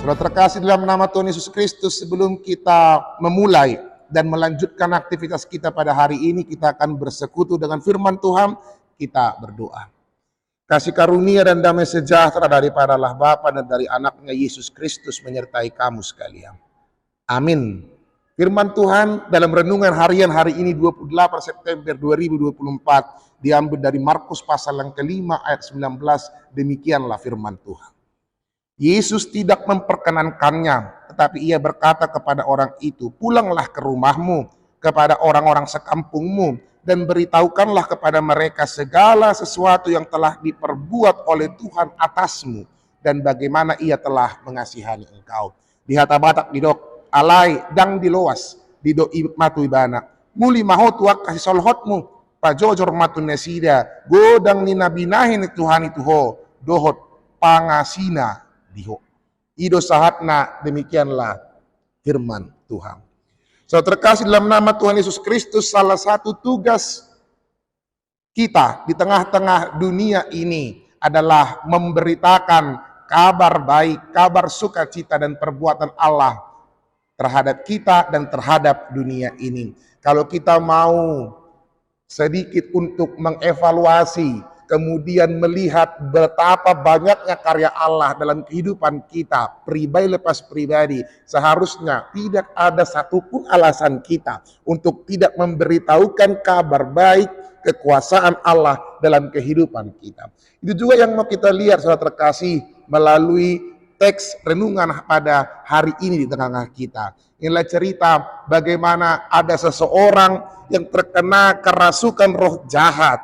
Saudara terkasih dalam nama Tuhan Yesus Kristus, sebelum kita memulai dan melanjutkan aktivitas kita pada hari ini, kita akan bersekutu dengan firman Tuhan. Kita berdoa. Kasih karunia dan damai sejahtera daripada Allah Bapa dan dari anaknya Yesus Kristus menyertai kamu sekalian. Amin. Firman Tuhan dalam renungan harian hari ini 28 September 2024 diambil dari Markus pasal yang kelima ayat 19. Demikianlah firman Tuhan. Yesus tidak memperkenankannya, tetapi ia berkata kepada orang itu, "Pulanglah ke rumahmu, kepada orang-orang sekampungmu, dan beritahukanlah kepada mereka segala sesuatu yang telah diperbuat oleh Tuhan atasmu, dan bagaimana ia telah mengasihani engkau." Di hata batak didok alai dang diloas didok matu ibana muli maho tuak kasih solhotmu pajojor matu nesida godang ninabinahin Tuhan itu ho dohot pangasina diho. Ido sahatna, demikianlah firman Tuhan. Saudara terkasih dalam nama Tuhan Yesus Kristus, salah satu tugas kita di tengah-tengah dunia ini adalah memberitakan kabar baik, kabar sukacita dan perbuatan Allah terhadap kita dan terhadap dunia ini. Kalau kita mau sedikit untuk mengevaluasi, kemudian melihat betapa banyaknya karya Allah dalam kehidupan kita, pribadi lepas pribadi, seharusnya tidak ada satupun alasan kita untuk tidak memberitahukan kabar baik, kekuasaan Allah dalam kehidupan kita. Itu juga yang mau kita lihat, saudara terkasih, melalui teks renungan pada hari ini di tengah-tengah kita. Inilah cerita bagaimana ada seseorang yang terkena kerasukan roh jahat.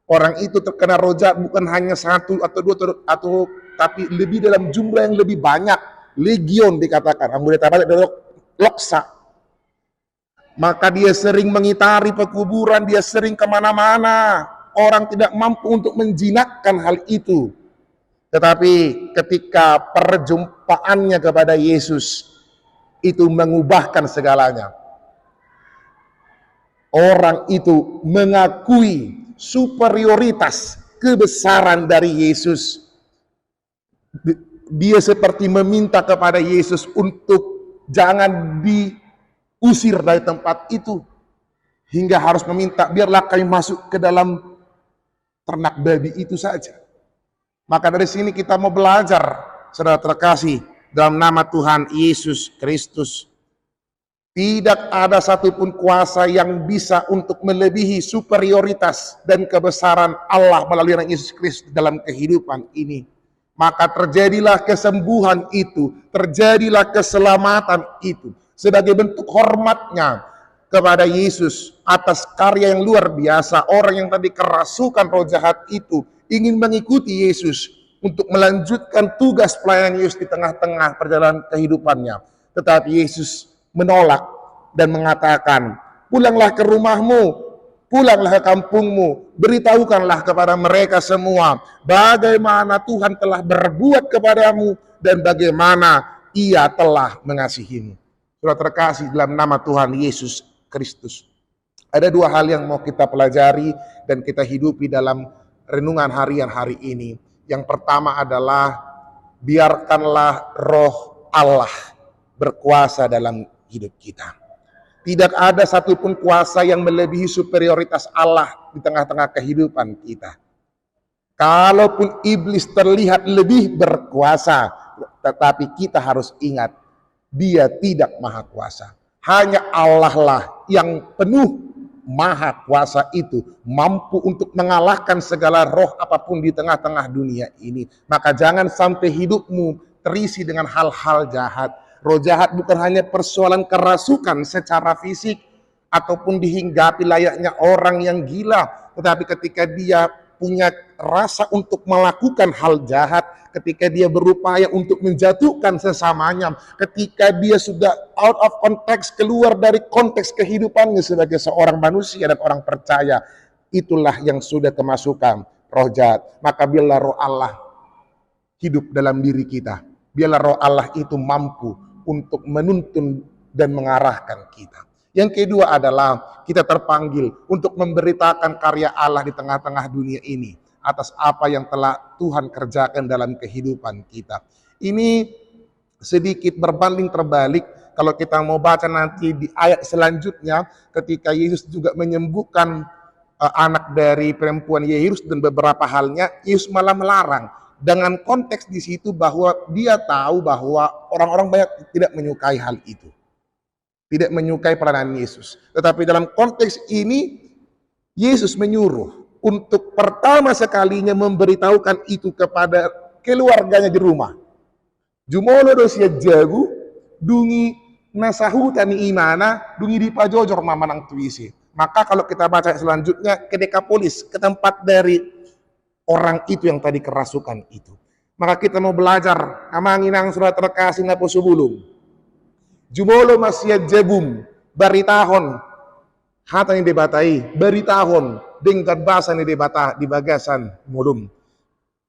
Orang itu terkena roh jahat bukan hanya satu atau dua tapi lebih dalam jumlah yang lebih banyak, legion dikatakan. Loksa. Maka dia sering mengitari pekuburan, dia sering kemana-mana. Orang tidak mampu untuk menjinakkan hal itu. Tetapi ketika perjumpaannya kepada Yesus, itu mengubahkan segalanya. Orang itu mengakui superioritas kebesaran dari Yesus. Dia seperti meminta kepada Yesus untuk jangan diusir dari tempat itu. Hingga harus meminta, biarlah kami masuk ke dalam ternak babi itu saja. Maka dari sini kita mau belajar, saudara terkasih, dalam nama Tuhan Yesus Kristus. Tidak ada satupun kuasa yang bisa untuk melebihi superioritas dan kebesaran Allah melalui Anak Yesus Kristus dalam kehidupan ini. Maka terjadilah kesembuhan itu, terjadilah keselamatan itu, sebagai bentuk hormatnya kepada Yesus atas karya yang luar biasa. Orang yang tadi kerasukan roh jahat itu ingin mengikuti Yesus untuk melanjutkan tugas pelayanan Yesus di tengah-tengah perjalanan kehidupannya. Tetapi Yesus menolak dan mengatakan, "Pulanglah ke rumahmu, pulanglah ke kampungmu, beritahukanlah kepada mereka semua bagaimana Tuhan telah berbuat kepadamu dan bagaimana Ia telah mengasihimu." Saudara terkasih dalam nama Tuhan Yesus Kristus, ada dua hal yang mau kita pelajari dan kita hidupi dalam renungan harian hari ini. Yang pertama adalah biarkanlah roh Allah berkuasa dalam hidup kita. Tidak ada satupun kuasa yang melebihi superioritas Allah di tengah-tengah kehidupan kita. Kalaupun iblis terlihat lebih berkuasa, tetapi kita harus ingat, dia tidak maha kuasa. Hanya Allah lah yang penuh maha kuasa itu, mampu untuk mengalahkan segala roh apapun di tengah-tengah dunia ini. Maka jangan sampai hidupmu terisi dengan hal-hal jahat. Roh jahat bukan hanya persoalan kerasukan secara fisik ataupun dihinggapi layaknya orang yang gila, tetapi ketika dia punya rasa untuk melakukan hal jahat, ketika dia berupaya untuk menjatuhkan sesamanya, ketika dia sudah out of context, keluar dari konteks kehidupannya sebagai seorang manusia dan orang percaya, itulah yang sudah kemasukan roh jahat. Maka biarlah roh Allah hidup dalam diri kita. Biarlah roh Allah itu mampu untuk menuntun dan mengarahkan kita. Yang kedua adalah kita terpanggil untuk memberitakan karya Allah di tengah-tengah dunia ini atas apa yang telah Tuhan kerjakan dalam kehidupan kita. Ini sedikit berbanding terbalik. Kalau kita mau baca nanti di ayat selanjutnya, ketika Yesus juga menyembuhkan anak dari perempuan Yairus dan beberapa halnya, Yesus malah melarang dengan konteks di situ bahwa dia tahu bahwa orang-orang banyak tidak menyukai hal itu, tidak menyukai peranan Yesus. Tetapi dalam konteks ini, Yesus menyuruh untuk pertama sekalinya memberitahukan itu kepada keluarganya di rumah. Jumolo dosia jagu, dungi nasahutani imana, dungi di pajojor mamanang tuisi. Maka kalau kita baca selanjutnya ke Dekapolis, ke tempat dari orang itu yang tadi kerasukan itu. Maka kita mau belajar, amanginang surat terkasih na posubulung. Jumolo masya jebum, baritahon, hata ni debatai, baritahon, dengan bahasa ni debata di bagasan mulum.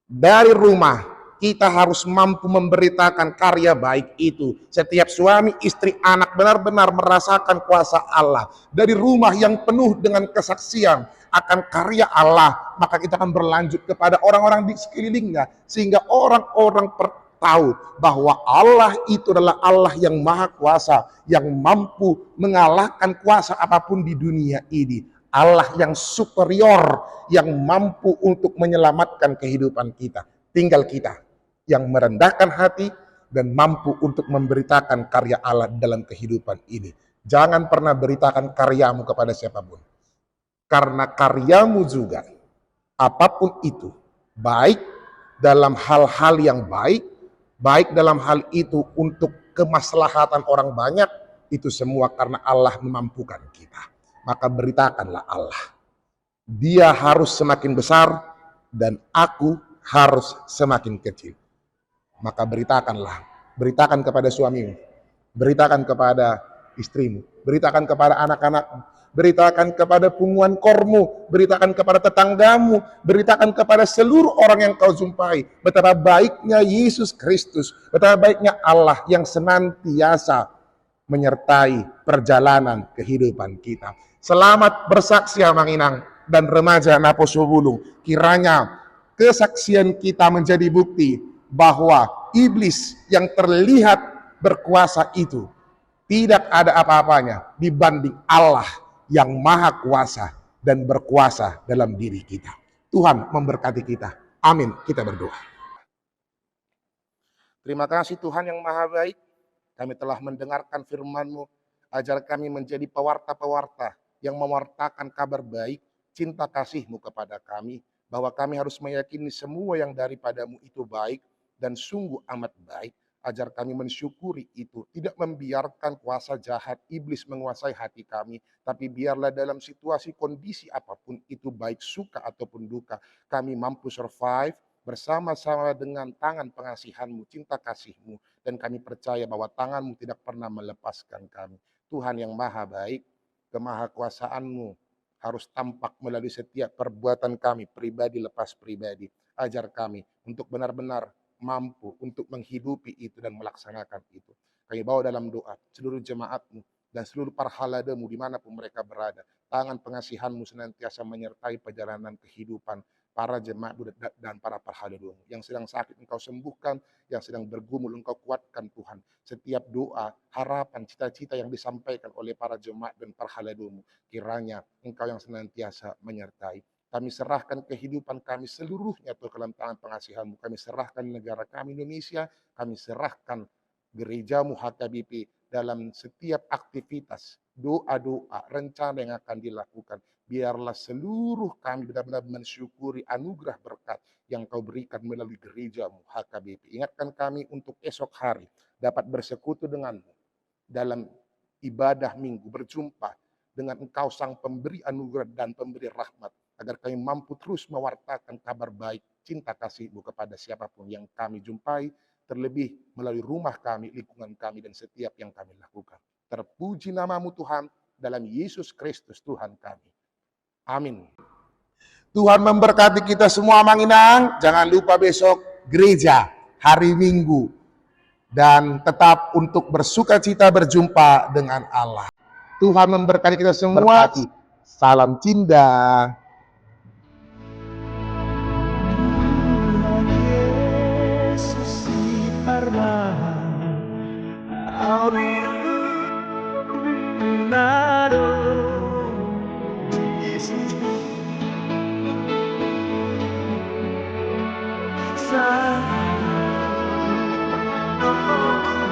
Dari rumah kita harus mampu memberitakan karya baik itu. Setiap suami, istri, anak benar-benar merasakan kuasa Allah. Dari rumah yang penuh dengan kesaksian akan karya Allah, maka kita akan berlanjut kepada orang-orang di sekelilingnya. Sehingga orang-orang tahu bahwa Allah itu adalah Allah yang maha kuasa, yang mampu mengalahkan kuasa apapun di dunia ini. Allah yang superior, yang mampu untuk menyelamatkan kehidupan kita. Tinggal kita yang merendahkan hati dan mampu untuk memberitakan karya Allah dalam kehidupan ini. Jangan pernah beritakan karyamu kepada siapapun. Karena karyamu juga, apapun itu, baik dalam hal-hal yang baik dalam hal itu untuk kemaslahatan orang banyak, itu semua karena Allah memampukan kita. Maka beritakanlah Allah. Dia harus semakin besar dan aku harus semakin kecil. Maka beritakan kepada suamimu, beritakan kepada istrimu, beritakan kepada anak-anakmu, beritakan kepada punguan kormu, beritakan kepada tetanggamu, beritakan kepada seluruh orang yang kau jumpai, betapa baiknya Yesus Kristus, betapa baiknya Allah yang senantiasa menyertai perjalanan kehidupan kita. Selamat bersaksi Amanginang dan remaja Naposubulung, kiranya kesaksian kita menjadi bukti bahwa iblis yang terlihat berkuasa itu tidak ada apa-apanya dibanding Allah yang maha kuasa dan berkuasa dalam diri kita. Tuhan memberkati kita. Amin. Kita berdoa. Terima kasih Tuhan yang maha baik. Kami telah mendengarkan firman-Mu. Ajar kami menjadi pewarta-pewarta yang mewartakan kabar baik, cinta kasih-Mu kepada kami. Bahwa kami harus meyakini semua yang daripadamu itu baik dan sungguh amat baik. Ajar kami mensyukuri itu, tidak membiarkan kuasa jahat iblis menguasai hati kami, tapi biarlah dalam situasi kondisi apapun itu, baik suka ataupun duka, kami mampu survive bersama-sama dengan tangan pengasihan-Mu, cinta kasih-Mu, dan kami percaya bahwa tangan-Mu tidak pernah melepaskan kami. Tuhan yang maha baik, kemahakuasaan-Mu harus tampak melalui setiap perbuatan kami, pribadi lepas pribadi. Ajar kami untuk benar-benar mampu untuk menghidupi itu dan melaksanakan itu. Kami bawa dalam doa seluruh jemaat-Mu dan seluruh parhaladamu dimanapun mereka berada. Tangan pengasihan-Mu senantiasa menyertai perjalanan kehidupan para jemaat dan para parhaladamu. Yang sedang sakit Engkau sembuhkan, yang sedang bergumul Engkau kuatkan Tuhan. Setiap doa, harapan, cita-cita yang disampaikan oleh para jemaat dan parhaladamu, kiranya Engkau yang senantiasa menyertai. Kami serahkan kehidupan kami seluruhnya Tuhan ke dalam tangan pengasihan-Mu. Kami serahkan negara kami Indonesia, kami serahkan gereja-Mu HKBP dalam setiap aktivitas, doa-doa, rencana yang akan dilakukan. Biarlah seluruh kami benar-benar mensyukuri anugerah berkat yang Kau berikan melalui gereja-Mu HKBP. Ingatkan kami untuk esok hari dapat bersekutu dengan-Mu dalam ibadah minggu, berjumpa dengan Engkau sang pemberi anugerah dan pemberi rahmat, agar kami mampu terus mewartakan kabar baik, cinta kasih-Mu kepada siapapun yang kami jumpai, terlebih melalui rumah kami, lingkungan kami, dan setiap yang kami lakukan. Terpuji nama-Mu Tuhan, dalam Yesus Kristus Tuhan kami. Amin. Tuhan memberkati kita semua Manginang. Jangan lupa besok gereja, hari Minggu. Dan tetap untuk bersuka cita berjumpa dengan Allah. Tuhan memberkati kita semua. Berkati. Salam cinta. Yesus si Parman Sa